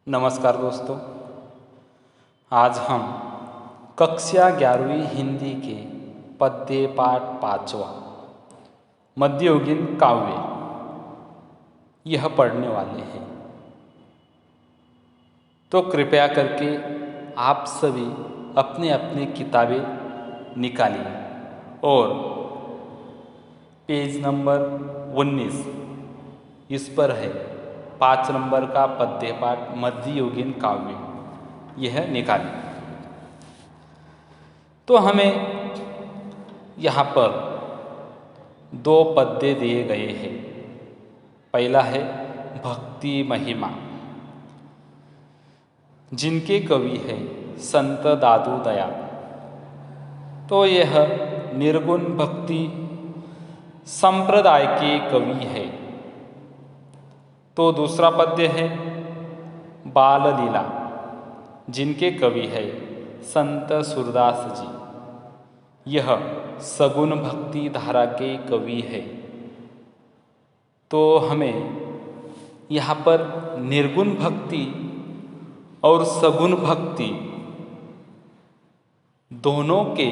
नमस्कार दोस्तों। आज हम कक्षा 11वीं हिंदी के पद्य पाठ 5वां मध्ययुगीन काव्य यह पढ़ने वाले हैं। तो कृपया करके आप सभी अपने अपने किताबें निकालिए और पेज नंबर 19 इस पर है 5 नंबर का पद्य पाठ मध्ययुगीन काव्य यह निकालें। तो हमें यहाँ पर 2 पद्य दिए गए हैं। पहला है भक्ति महिमा, जिनके कवि है संत दादू दयाल। तो यह निर्गुण भक्ति संप्रदाय के कवि है। तो दूसरा पद्य है बाल लीला, जिनके कवि है संत सूरदास जी। यह सगुण भक्ति धारा के कवि है। तो हमें यहाँ पर निर्गुण भक्ति और सगुण भक्ति दोनों के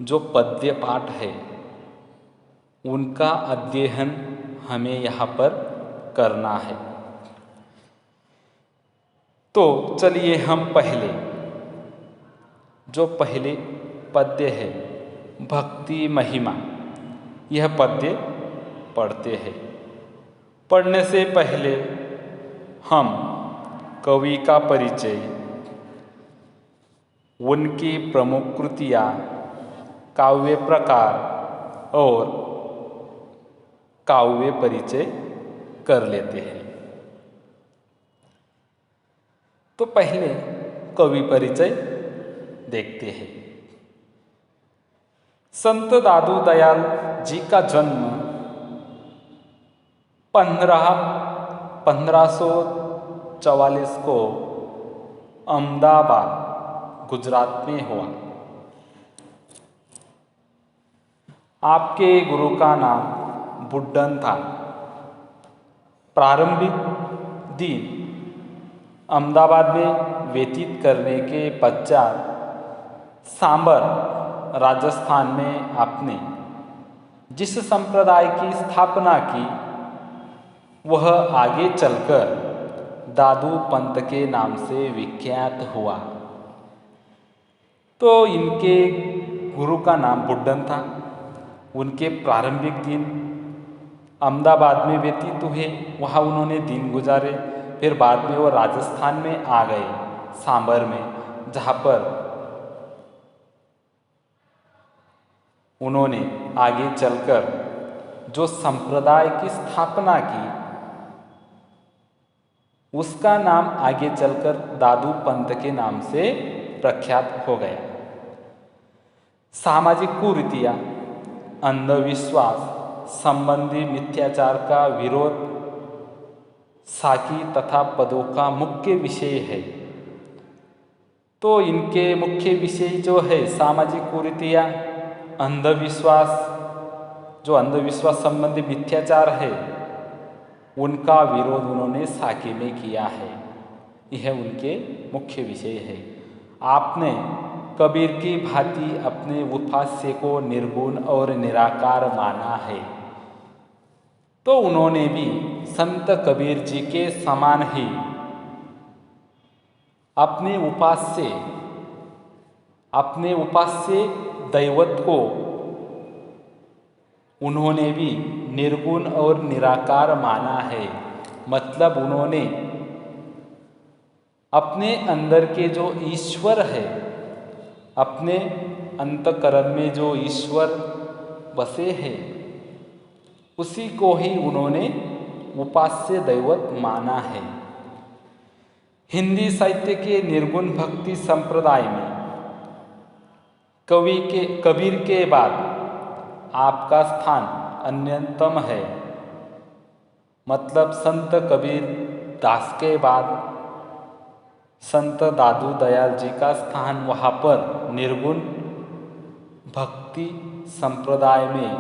जो पद्य पाठ है उनका अध्ययन हमें यहाँ पर करना है। तो चलिए हम पहले पद्य है भक्ति महिमा, यह पद्य पढ़ते हैं। पढ़ने से पहले हम कवि का परिचय, उनकी प्रमुख कृतियाँ, काव्य प्रकार और काव्य परिचय कर लेते हैं। तो पहले कवि परिचय देखते हैं। संत दादू दयाल जी का जन्म 1544 को अहमदाबाद गुजरात में हुआ। आपके गुरु का नाम बुड्ढन था। प्रारंभिक दिन अहमदाबाद में व्यतीत करने के पश्चात सांबर राजस्थान में आपने जिस संप्रदाय की स्थापना की वह आगे चलकर दादू पंथ के नाम से विख्यात हुआ। तो इनके गुरु का नाम बुड्ढन था। उनके प्रारंभिक दिन अहमदाबाद में व्यतीत हुए, वहाँ उन्होंने दिन गुजारे। फिर बाद में वो राजस्थान में आ गए, सांबर में, जहाँ पर उन्होंने आगे चलकर जो संप्रदाय की स्थापना की उसका नाम आगे चलकर दादू पंथ के नाम से प्रख्यात हो गया। सामाजिक कुरीतियाँ, अंधविश्वास संबंधी मिथ्याचार का विरोध साकी तथा पदों का मुख्य विषय है। तो इनके मुख्य विषय जो है सामाजिक कुरीतियाँ, अंधविश्वास, जो अंधविश्वास संबंधी मिथ्याचार है उनका विरोध उन्होंने साकी में किया है। यह उनके मुख्य विषय है। आपने कबीर की भांति अपने उपास्य को निर्गुण और निराकार माना है। तो उन्होंने भी संत कबीर जी के समान ही अपने उपास्य दैवत को उन्होंने भी निर्गुण और निराकार माना है। मतलब उन्होंने अपने अंदर के जो ईश्वर है, अपने अंतःकरण में जो ईश्वर बसे हैं उसी को ही उन्होंने उपास्य दैवत माना है। हिंदी साहित्य के निर्गुण भक्ति संप्रदाय में कबीर के बाद आपका स्थान अन्यतम है। मतलब संत कबीर दास के बाद संत दादू दयाल जी का स्थान वहाँ पर निर्गुण भक्ति संप्रदाय में,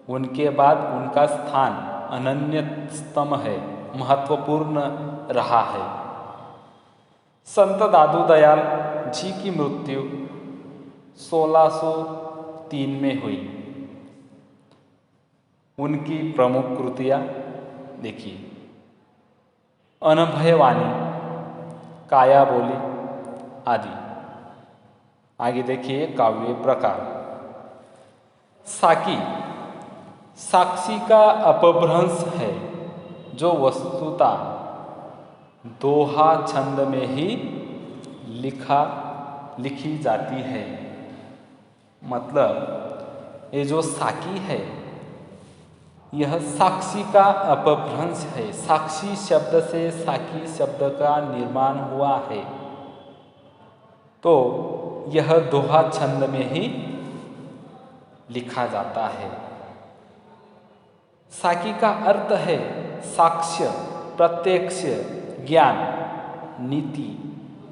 उनके बाद उनका स्थान अनन्यतम है। महत्वपूर्ण रहा है। संत दादू दयाल जी की मृत्यु 1603 में हुई। उनकी प्रमुख कृतियाँ देखिए, अनभयवाणी, काया बोली आदि। आगे देखिए काव्य प्रकार। साकी साक्षी का अपभ्रंश है जो वस्तुतः दोहा छंद में ही लिखी जाती है। मतलब ये जो साकी है यह साक्षी का अपभ्रंश है। साक्षी शब्द से साकी शब्द का निर्माण हुआ है, तो यह दोहा छंद में ही लिखा जाता है। साकी का अर्थ है साक्ष्य, प्रत्यक्ष ज्ञान, नीति,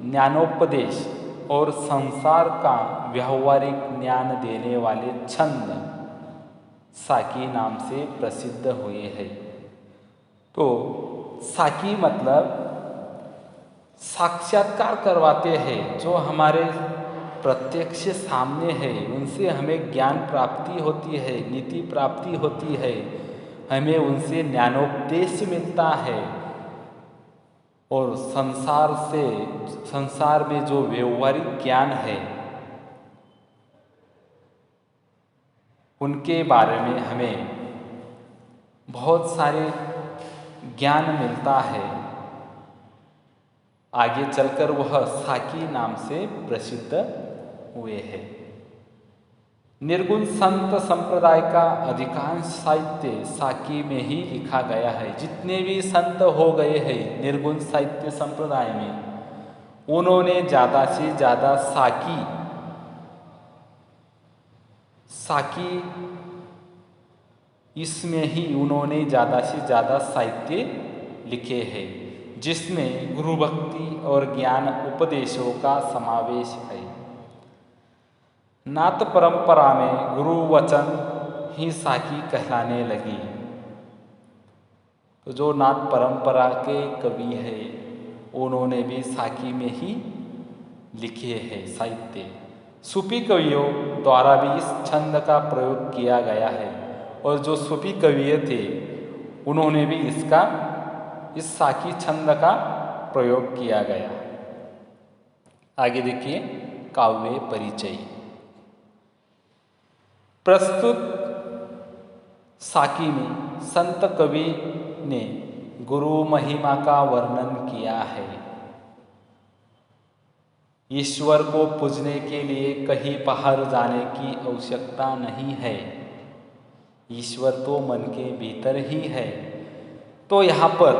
ज्ञानोपदेश और संसार का व्यावहारिक ज्ञान देने वाले छंद साकी नाम से प्रसिद्ध हुए हैं। तो साकी मतलब साक्षात्कार करवाते हैं, जो हमारे प्रत्यक्ष सामने है, उनसे हमें ज्ञान प्राप्ति होती है, नीति प्राप्ति होती है, हमें उनसे ज्ञानोपदेश मिलता है और संसार में जो व्यवहारिक ज्ञान है उनके बारे में हमें बहुत सारे ज्ञान मिलता है। आगे चलकर वह साकी नाम से प्रसिद्ध हुए हैं। निर्गुण संत संप्रदाय का अधिकांश साहित्य साकी में ही लिखा गया है। जितने भी संत हो गए हैं निर्गुण साहित्य संप्रदाय में, उन्होंने ज़्यादा से ज़्यादा साकी इसमें ही उन्होंने ज़्यादा से ज़्यादा साहित्य लिखे हैं, जिसमें गुरु भक्ति और ज्ञान उपदेशों का समावेश है। नाथ परंपरा में गुरु वचन ही साकी कहलाने लगी। तो जो नाथ परंपरा के कवि हैं उन्होंने भी साकी में ही लिखे हैं साहित्य। सूफी कवियों द्वारा भी इस छंद का प्रयोग किया गया है और जो सूफी कवि थे उन्होंने भी इस साकी छंद का प्रयोग किया गया। आगे देखिए काव्य परिचय। प्रस्तुत साकी में संत कवि ने गुरु महिमा का वर्णन किया है। ईश्वर को पूजने के लिए कहीं बाहर जाने की आवश्यकता नहीं है, ईश्वर तो मन के भीतर ही है। तो यहाँ पर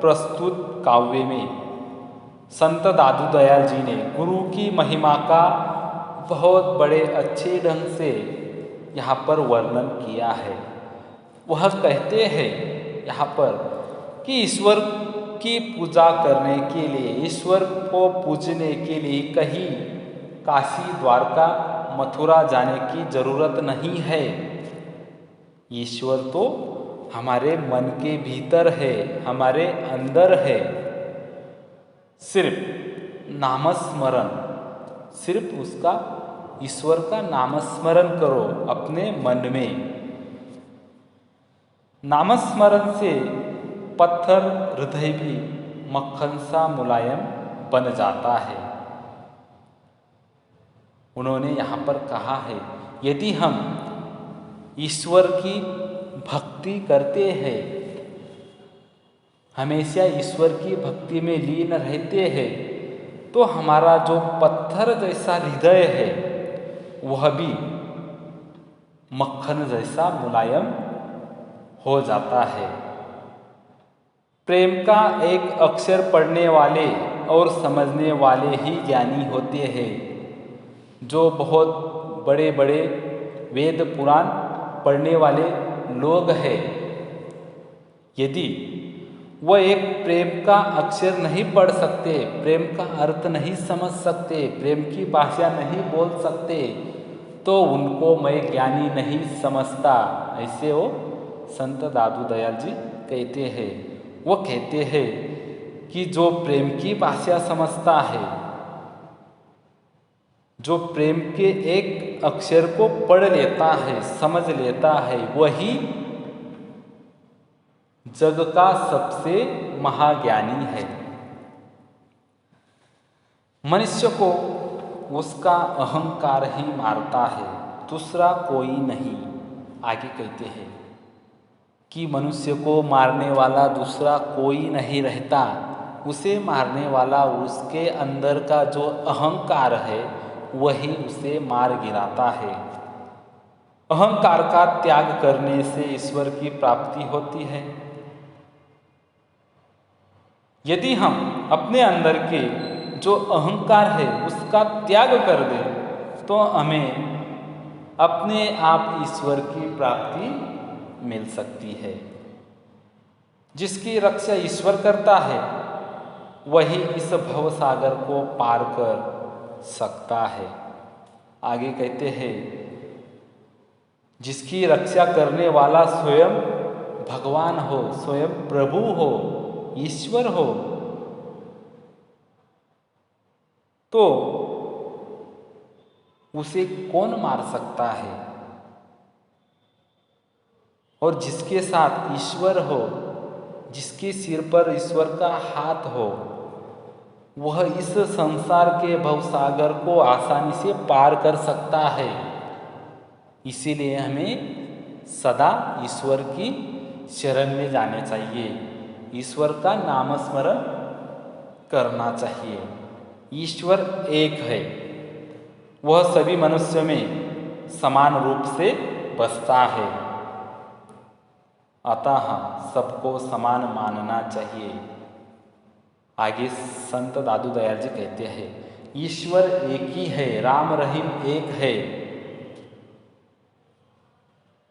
प्रस्तुत काव्य में संत दादू दयाल जी ने गुरु की महिमा का बहुत बड़े अच्छे ढंग से यहाँ पर वर्णन किया है। वह कहते हैं यहाँ पर कि ईश्वर की पूजा करने के लिए, ईश्वर को पूजने के लिए कहीं काशी, द्वारका, मथुरा जाने की जरूरत नहीं है। ईश्वर तो हमारे मन के भीतर है, हमारे अंदर है। सिर्फ नामस्मरण, सिर्फ उसका, ईश्वर का नामस्मरण करो अपने मन में। नामस्मरण से पत्थर हृदय भी मक्खन सा मुलायम बन जाता है। उन्होंने यहाँ पर कहा है यदि हम ईश्वर की भक्ति करते हैं, हमेशा ईश्वर की भक्ति में लीन रहते हैं, तो हमारा जो पत्थर जैसा हृदय है वह भी मक्खन जैसा मुलायम हो जाता है। प्रेम का एक अक्षर पढ़ने वाले और समझने वाले ही ज्ञानी होते हैं। जो बहुत बड़े बड़े वेद पुराण पढ़ने वाले लोग हैं, यदि वह एक प्रेम का अक्षर नहीं पढ़ सकते, प्रेम का अर्थ नहीं समझ सकते, प्रेम की भाषा नहीं बोल सकते, तो उनको मैं ज्ञानी नहीं समझता। ऐसे वो संत दादू दयाल जी कहते हैं। वो कहते हैं कि जो प्रेम की भाषा समझता है, जो प्रेम के एक अक्षर को पढ़ लेता है, समझ लेता है, वही जग का सबसे महाज्ञानी है। मनुष्य को उसका अहंकार ही मारता है, दूसरा कोई नहीं। आगे कहते हैं कि मनुष्य को मारने वाला दूसरा कोई नहीं रहता, उसे मारने वाला उसके अंदर का जो अहंकार है वही उसे मार गिराता है। अहंकार का त्याग करने से ईश्वर की प्राप्ति होती है। यदि हम अपने अंदर के जो अहंकार है उसका त्याग कर दें तो हमें अपने आप ईश्वर की प्राप्ति मिल सकती है। जिसकी रक्षा ईश्वर करता है वही इस भव सागर को पार कर सकता है। आगे कहते हैं जिसकी रक्षा करने वाला स्वयं भगवान हो, स्वयं प्रभु हो, ईश्वर हो, तो उसे कौन मार सकता है। और जिसके साथ ईश्वर हो, जिसके सिर पर ईश्वर का हाथ हो, वह इस संसार के भवसागर को आसानी से पार कर सकता है। इसीलिए हमें सदा ईश्वर की शरण में जाने चाहिए, ईश्वर का नाम स्मरण करना चाहिए। ईश्वर एक है, वह सभी मनुष्यों में समान रूप से बसता है, अतः सबको समान मानना चाहिए। आगे संत दादू दयाल जी कहते हैं ईश्वर एक ही है, राम रहीम एक है,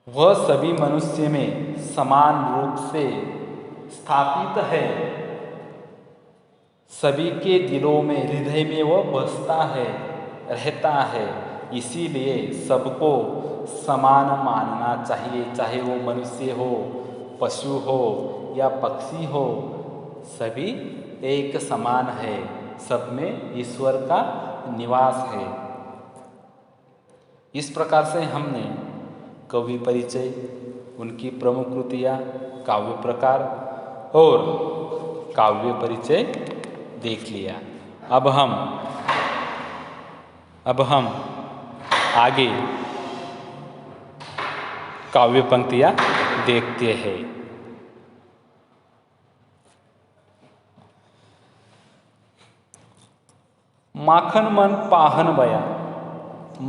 वह सभी मनुष्य में समान रूप से स्थापित है, सभी के दिलों में, हृदय में वह बसता है, रहता है। इसीलिए सबको समान मानना चाहिए, चाहे वो मनुष्य हो, पशु हो या पक्षी हो, सभी एक समान है, सब में ईश्वर का निवास है। इस प्रकार से हमने कवि परिचय, उनकी प्रमुख कृतियाँ, काव्य प्रकार और काव्य परिचय देख लिया। अब हम आगे काव्य पंक्तियाँ देखते हैं। माखन मन पाहन बया,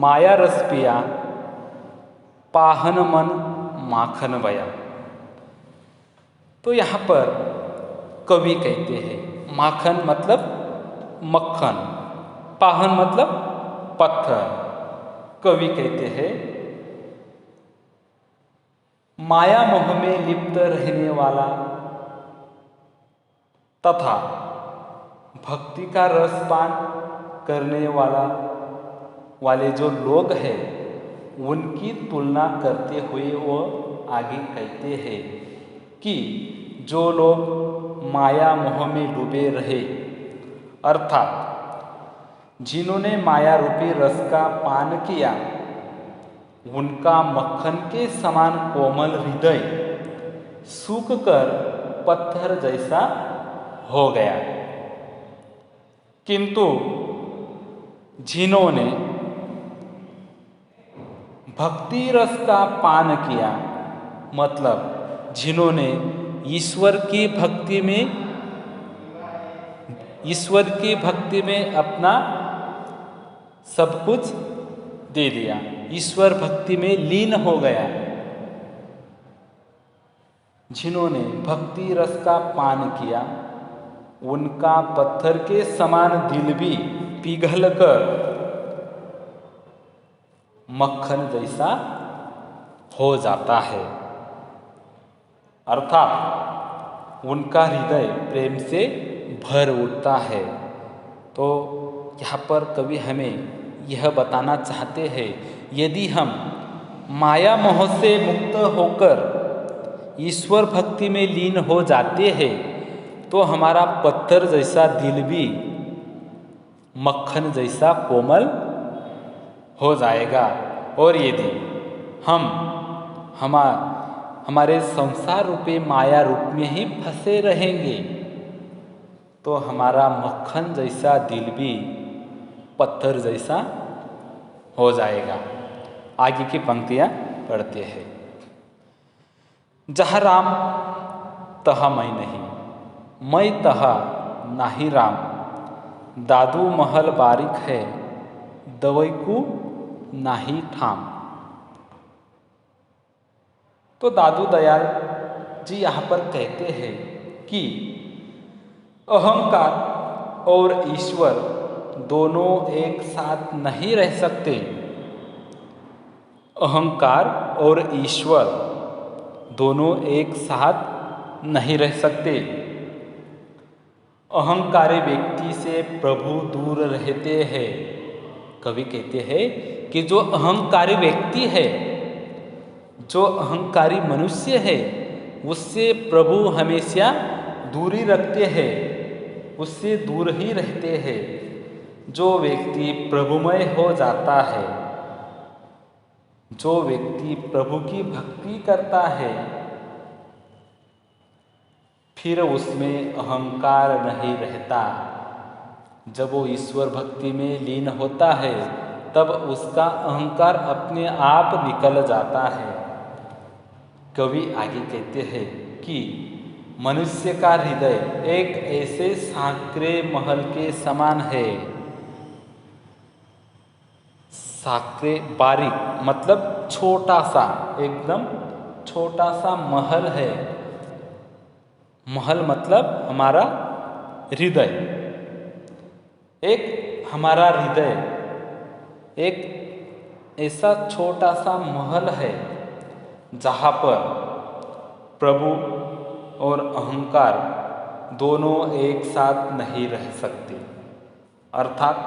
माया रस पिया, पाहन मन माखन बया। तो यहाँ पर कवि कहते हैं माखन मतलब मक्खन, पाहन मतलब पत्थर। कवि कहते हैं माया मोह में लिप्त रहने वाला तथा भक्ति का रसपान करने वाले जो लोग हैं उनकी तुलना करते हुए वो आगे कहते हैं कि जो लोग माया मोह में डूबे रहे, अर्थात जिन्होंने माया रूपी रस का पान किया, उनका मक्खन के समान कोमल हृदय सूख कर पत्थर जैसा हो गया। किंतु जिन्होंने भक्ति रस का पान किया, मतलब जिन्होंने ईश्वर की भक्ति में अपना सब कुछ दे दिया, ईश्वर भक्ति में लीन हो गया, जिन्होंने भक्ति रस का पान किया, उनका पत्थर के समान दिल भी पिघलकर मक्खन जैसा हो जाता है। अर्थात उनका हृदय प्रेम से भर उठता है। तो यहाँ पर कवि हमें यह बताना चाहते हैं, यदि हम माया मोह से मुक्त होकर ईश्वर भक्ति में लीन हो जाते हैं तो हमारा पत्थर जैसा दिल भी मक्खन जैसा कोमल हो जाएगा। और यदि हम हमारे संसार रूपी माया रूप में ही फंसे रहेंगे तो हमारा मक्खन जैसा दिल भी पत्थर जैसा हो जाएगा। आगे की पंक्तियां पढ़ते हैं। जहाँ राम तहाँ मैं नहीं, मैं तहाँ नाही राम, दादू महल बारिक है, दवई को नाही ठाम। तो दादू दयाल जी यहाँ पर कहते हैं कि अहंकार और ईश्वर दोनों एक साथ नहीं रह सकते। अहंकार और ईश्वर दोनों एक साथ नहीं रह सकते। अहंकारी व्यक्ति से प्रभु दूर रहते हैं। कवि कहते हैं कि जो अहंकारी व्यक्ति है, जो अहंकारी मनुष्य है, उससे प्रभु हमेशा दूरी रखते हैं, उससे दूर ही रहते हैं। जो व्यक्ति प्रभुमय हो जाता है, जो व्यक्ति प्रभु की भक्ति करता है, फिर उसमें अहंकार नहीं रहता। जब वो ईश्वर भक्ति में लीन होता है तब उसका अहंकार अपने आप निकल जाता है। कवि आगे कहते हैं कि मनुष्य का हृदय एक ऐसे सांकरे महल के समान है। सांकरे बारीक मतलब छोटा सा, एकदम छोटा सा महल है। महल मतलब हमारा हृदय। एक हमारा हृदय एक ऐसा छोटा सा महल है जहाँ पर प्रभु और अहंकार दोनों एक साथ नहीं रह सकते। अर्थात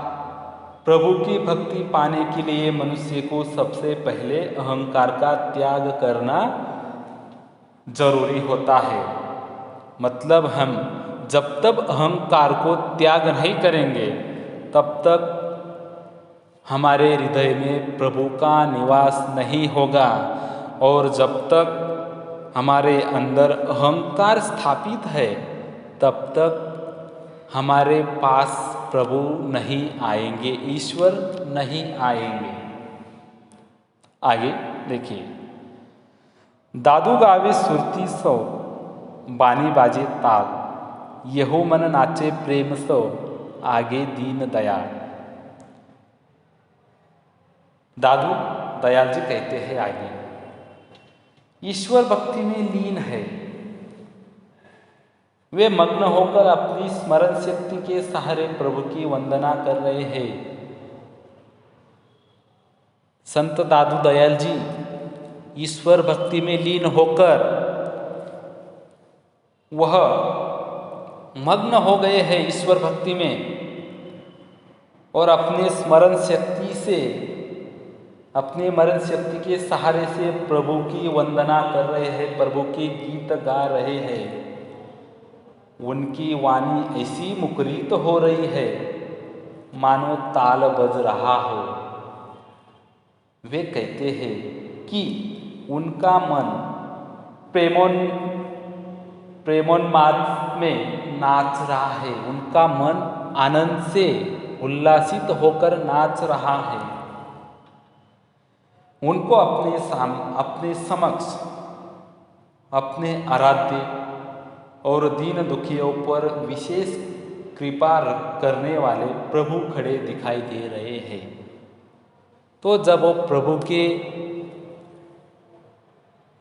प्रभु की भक्ति पाने के लिए मनुष्य को सबसे पहले अहंकार का त्याग करना जरूरी होता है। मतलब हम जब तक अहंकार को त्याग नहीं करेंगे तब तक हमारे हृदय में प्रभु का निवास नहीं होगा। और जब तक हमारे अंदर अहंकार स्थापित है तब तक हमारे पास प्रभु नहीं आएंगे, ईश्वर नहीं आएंगे। आगे देखिए, दादू गावे सुरती सो बानी बाजे ताल, यहो मन नाचे प्रेम सो आगे दीन दयाल। दादू दयाल जी कहते हैं आगे, ईश्वर भक्ति में लीन है। वे मग्न होकर अपनी स्मरण शक्ति के सहारे प्रभु की वंदना कर रहे हैं। संत दादू दयाल जी ईश्वर भक्ति में लीन होकर वह मग्न हो गए हैं ईश्वर भक्ति में और अपने स्मरण शक्ति से, अपने मरण शक्ति के सहारे से प्रभु की वंदना कर रहे हैं, प्रभु के गीत गा रहे हैं। उनकी वाणी ऐसी मुखरित हो रही है मानो ताल बज रहा हो। वे कहते हैं कि उनका मन प्रेमोन्माद में नाच रहा है, उनका मन आनंद से उल्लासित होकर नाच रहा है। उनको अपने समक्ष अपने आराध्य और दीन दुखियों पर विशेष कृपा करने वाले प्रभु खड़े दिखाई दे रहे हैं। तो जब वो प्रभु के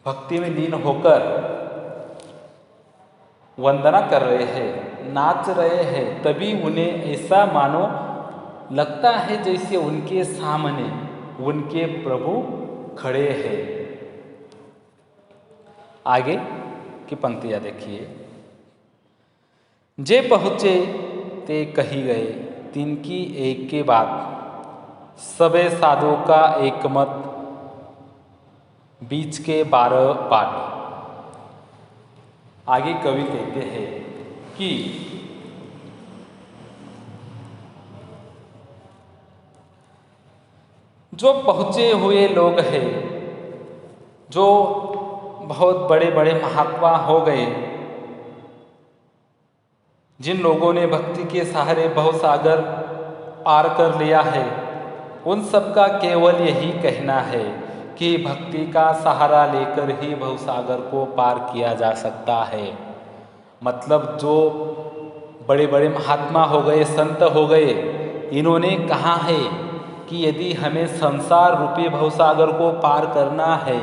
भक्ति में लीन होकर वंदना कर रहे हैं, नाच रहे हैं, तभी उन्हें ऐसा मानो लगता है जैसे उनके सामने उनके प्रभु खड़े हैं। आगे की पंक्तियां देखिए, जे पहुँचे ते कही गए, तिनकी एक के बाद, सबे साधु का एक मत, बीच के 12 बाट। आगे कवि कहते हैं कि जो पहुँचे हुए लोग हैं, जो बहुत बड़े बड़े महात्मा हो गए, जिन लोगों ने भक्ति के सहारे भवसागर पार कर लिया है, उन सब का केवल यही कहना है कि भक्ति का सहारा लेकर ही भवसागर को पार किया जा सकता है। मतलब जो बड़े बड़े महात्मा हो गए, संत हो गए, इन्होंने कहा है कि यदि हमें संसार रूपी भवसागर को पार करना है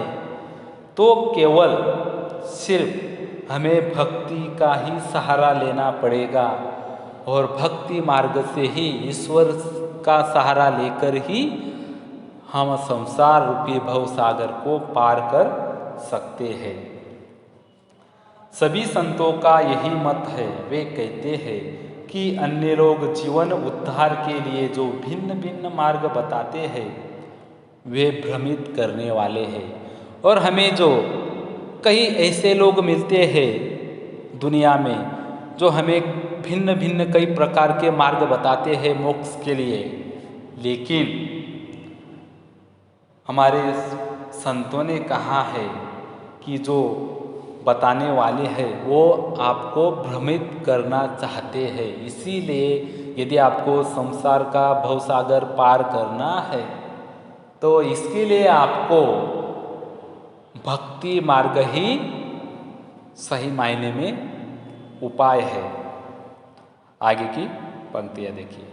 तो केवल सिर्फ हमें भक्ति का ही सहारा लेना पड़ेगा, और भक्ति मार्ग से ही ईश्वर का सहारा लेकर ही हम संसार रूपी भवसागर को पार कर सकते हैं। सभी संतों का यही मत है। वे कहते हैं कि अन्य लोग जीवन उद्धार के लिए जो भिन्न भिन्न मार्ग बताते हैं वे भ्रमित करने वाले हैं, और हमें जो कई ऐसे लोग मिलते हैं दुनिया में जो हमें भिन्न भिन्न कई प्रकार के मार्ग बताते हैं मोक्ष के लिए, लेकिन हमारे संतों ने कहा है कि जो बताने वाले हैं वो आपको भ्रमित करना चाहते हैं। इसीलिए यदि आपको संसार का भवसागर पार करना है तो इसके लिए आपको भक्ति मार्ग ही सही मायने में उपाय है। आगे की पंक्तियाँ देखिए।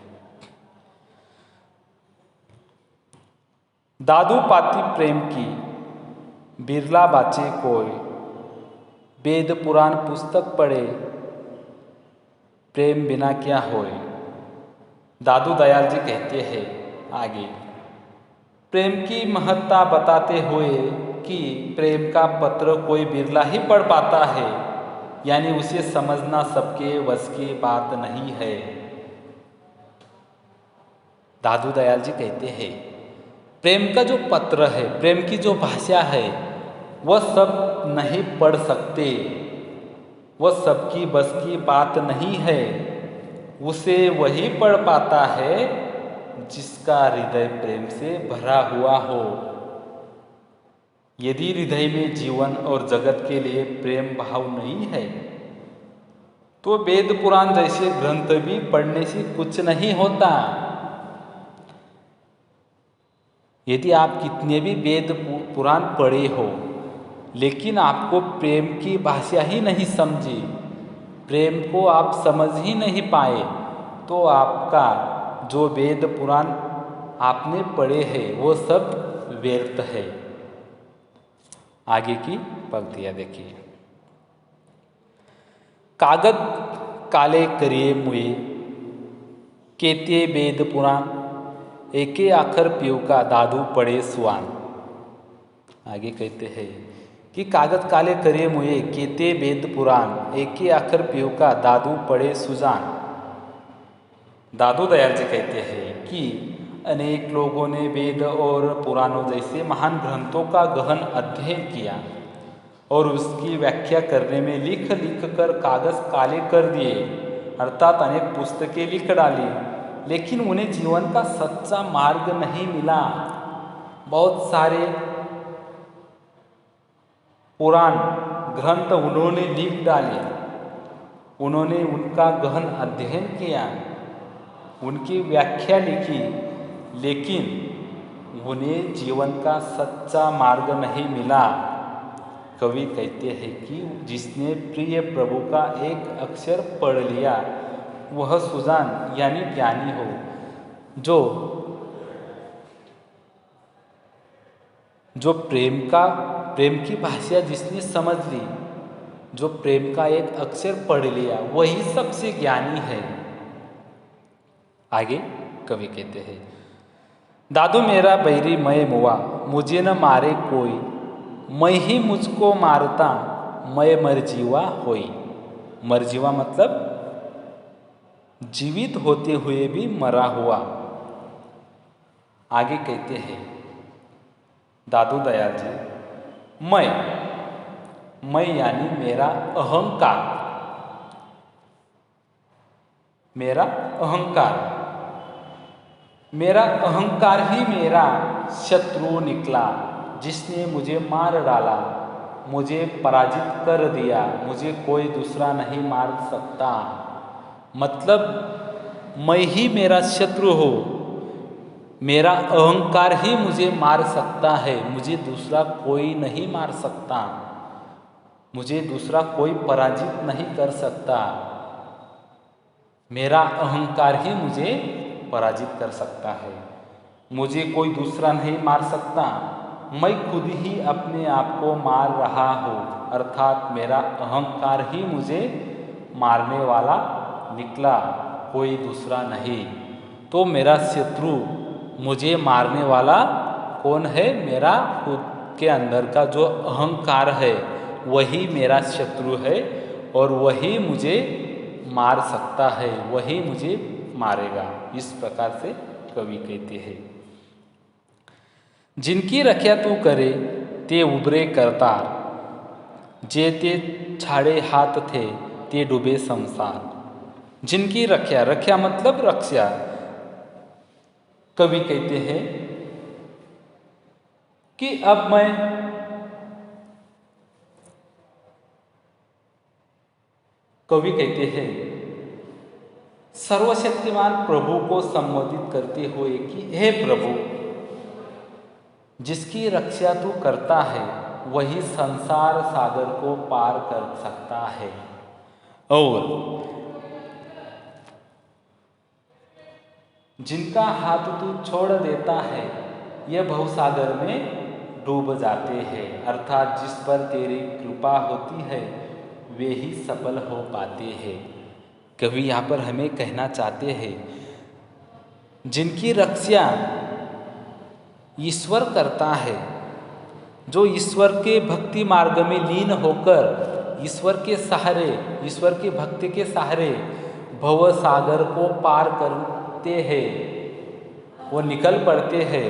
दादू पाती प्रेम की बिरला बाचे कोई, वेद पुराण पुस्तक पढ़े प्रेम बिना क्या होए। दादू दयाल जी कहते हैं आगे प्रेम की महत्ता बताते हुए कि प्रेम का पत्र कोई बिरला ही पढ़ पाता है, यानी उसे समझना सबके वश की बात नहीं है। दादू दयाल जी कहते हैं प्रेम का जो पत्र है, प्रेम की जो भाषा है, वह सब नहीं पढ़ सकते, वह सबकी बस की बात नहीं है। उसे वही पढ़ पाता है जिसका हृदय प्रेम से भरा हुआ हो। यदि हृदय में जीवन और जगत के लिए प्रेम भाव नहीं है तो वेद पुराण जैसे ग्रंथ भी पढ़ने से कुछ नहीं होता। यदि आप कितने भी वेद पुराण पढ़े हो लेकिन आपको प्रेम की भाषा ही नहीं समझी, प्रेम को आप समझ ही नहीं पाए, तो आपका जो वेद पुराण आपने पढ़े हैं वो सब व्यर्थ है। आगे की पंक्तियाँ देखिए। कागद काले करिए मुए, केते वेद पुराण, एके आखर पीव का दादू पढ़े सुआन। आगे कहते हैं कि कागज काले करे मुए, केते वेद पुराण, एके आखर पीव का दादू पढ़े सुजान। दादू दयाल जी कहते हैं कि अनेक लोगों ने वेद और पुराणों जैसे महान ग्रंथों का गहन अध्ययन किया और उसकी व्याख्या करने में लिख लिख कर कागज काले कर दिए, अर्थात अनेक पुस्तकें लिख डाली, लेकिन उन्हें जीवन का सच्चा मार्ग नहीं मिला। बहुत सारे पुराण ग्रंथ उन्होंने लिख डाले, उन्होंने उनका गहन अध्ययन किया, उनकी व्याख्या लिखी, लेकिन उन्हें जीवन का सच्चा मार्ग नहीं मिला। कवि कहते हैं कि जिसने प्रिय प्रभु का एक अक्षर पढ़ लिया वह सुजान यानी ज्ञानी हो। जो प्रेम की भाषा जिसने समझ ली, जो प्रेम का एक अक्षर पढ़ लिया, वही सबसे ज्ञानी है। आगे कवि कहते हैं दादू मेरा बैरी मैं मुआ, मुझे न मारे कोई, मैं ही मुझको मारता, मैं मरजीवा होई। मरजीवा मतलब जीवित होते हुए भी मरा हुआ। आगे कहते हैं दादू दयाल जी, मैं यानी मेरा अहंकार, मेरा अहंकार, मेरा अहंकार ही मेरा शत्रु निकला, जिसने मुझे मार डाला, मुझे पराजित कर दिया, मुझे कोई दूसरा नहीं मार सकता। मतलब मैं ही मेरा शत्रु हो, मेरा अहंकार ही मुझे मार सकता है, मुझे दूसरा कोई नहीं मार सकता, मुझे दूसरा कोई पराजित नहीं कर सकता। मेरा अहंकार ही मुझे पराजित कर सकता है, मुझे कोई दूसरा नहीं मार सकता। मैं खुद ही अपने आप को मार रहा हूँ, अर्थात मेरा अहंकार ही मुझे मारने वाला निकला, कोई दूसरा नहीं। तो मेरा शत्रु, मुझे मारने वाला कौन है? मेरा खुद के अंदर का जो अहंकार है वही मेरा शत्रु है, और वही मुझे मार सकता है, वही मुझे मारेगा। इस प्रकार से कवि कहते हैं। जिनकी रक्षा तू करे ते उबरे करतार, जे ते छाड़े हाथ थे ते डूबे संसार। जिनकी रक्षा, रक्षा मतलब रक्षा, कवि कहते हैं कि अब मैं कवि कहते हैं सर्वशक्तिमान प्रभु को संबोधित करते हुए कि हे प्रभु, जिसकी रक्षा तू करता है वही संसार सागर को पार कर सकता है, और जिनका हाथ तू छोड़ देता है यह भवसागर में डूब जाते हैं। अर्थात जिस पर तेरी कृपा होती है वे ही सफल हो पाते हैं। कवि यहाँ पर हमें कहना चाहते हैं, जिनकी रक्षा ईश्वर करता है, जो ईश्वर के भक्ति मार्ग में लीन होकर ईश्वर के सहारे, ईश्वर के भक्ति के सहारे भव सागर को पार करते हैं, वो निकल पड़ते हैं,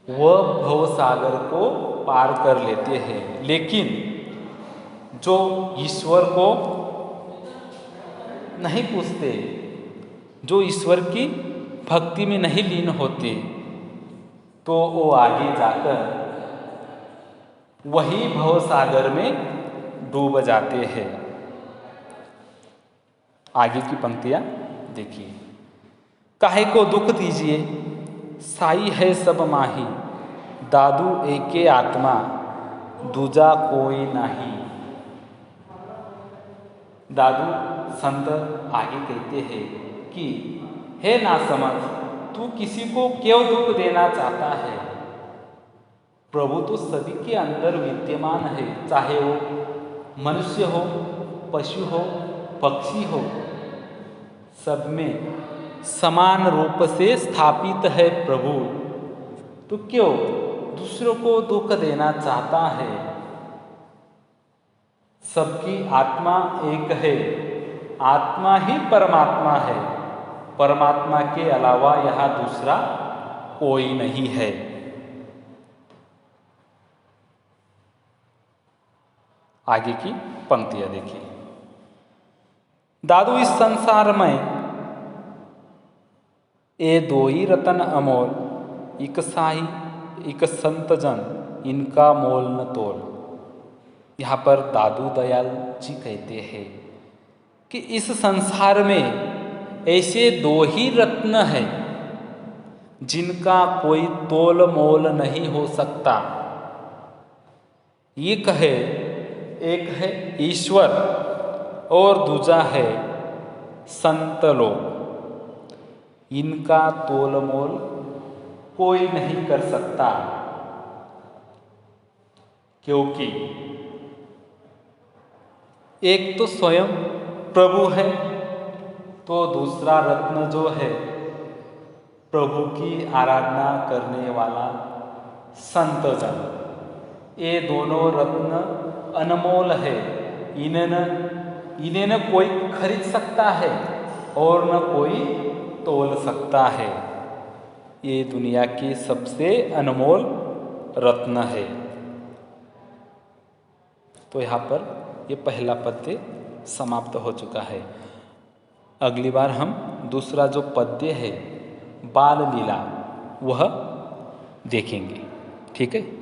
वह भव सागर को पार कर लेते हैं। लेकिन जो ईश्वर को नहीं पूजते, जो ईश्वर की भक्ति में नहीं लीन होते, तो वो आगे जाकर वही भव सागर में डूब जाते हैं। आगे की पंक्तियां देखिए। काहे को दुख दीजिए साई है सब माही, दादू एके आत्मा दूजा कोई नाही। दादू संत आगे कहते हैं कि हे नासमझ, तू किसी को क्यों दुख देना चाहता है? प्रभु तो सभी के अंदर विद्यमान है, चाहे वो मनुष्य हो, पशु हो, पक्षी हो, सब में समान रूप से स्थापित है प्रभु। तो क्यों दूसरों को दुख देना चाहता है? सबकी आत्मा एक है, आत्मा ही परमात्मा है, परमात्मा के अलावा यहाँ दूसरा कोई नहीं है। आगे की पंक्तियां देखिए। दादू इस संसार में ये दो ही रतन अमोल, एक साई एक संत जन, इनका मोल न तोल। यहाँ पर दादू दयाल जी कहते हैं कि इस संसार में ऐसे दो ही रत्न हैं जिनका कोई तोल मोल नहीं हो सकता। एक है ईश्वर और दूजा है संत लोग। इनका तोल मोल कोई नहीं कर सकता, क्योंकि एक तो स्वयं प्रभु है, तो दूसरा रत्न जो है प्रभु की आराधना करने वाला संत जन। ये दोनों रत्न अनमोल है, इन्हें न कोई खरीद सकता है और न कोई तोल सकता है। ये दुनिया की सबसे अनमोल रत्न है। तो यहाँ पर ये पहला पद्य समाप्त हो चुका है। अगली बार हम दूसरा जो पद्य है बाल लीला वह देखेंगे। ठीक है।